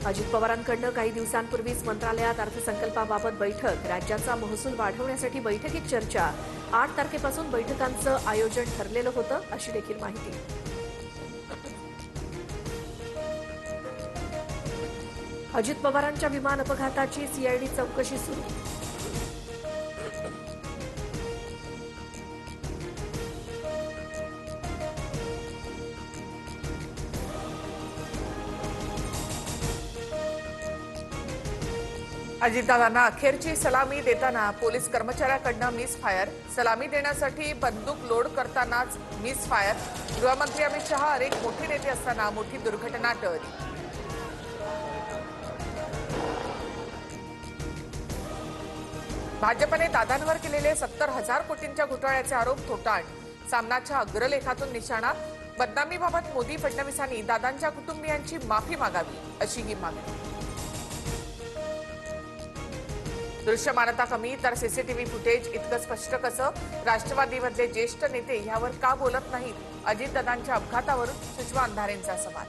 अजित पवारांकडून काही दिवसांपूर्वीच मंत्रालयात अर्थसंकल्पाबाबत बैठक. राज्याचा महसूल वाढवण्यासाठी बैठकीत चर्चा. 8 तारखेपासून बैठकांचं आयोजन ठरलेलं होतं, अशी देखील माहिती. अजित पवारांच्या विमान अपघाताची सीआयडी चौकशी सुरू. अजितदादांना अखेरची सलामी देताना पोलीस कर्मचाऱ्याकडनं मिसफायर. सलामी देण्यासाठी बंदूक लोड करतानाच मिसफायर. गृहमंत्री अमित शहा अनेक मोठे नेते असताना मोठी दुर्घटना टळली. भाजपने दादांवर केलेले 70,000 कोटींच्या घोटाळ्याचे आरोप थोटांड. सामनाच्या अग्रलेखातून निशाणा. बदनामीबाबत मोदी फडणवीसांनी दादांच्या कुटुंबियांची माफी मागावी, अशी ही मागणी. दृश्यमानता कमी तर सीसीटीव्ही फुटेज इतकं स्पष्ट कसं? राष्ट्रवादीमधले ज्येष्ठ नेते यावर का बोलत नाहीत? अजितदादांच्या अपघातावरून सुषमा अंधारेंचा सवाल.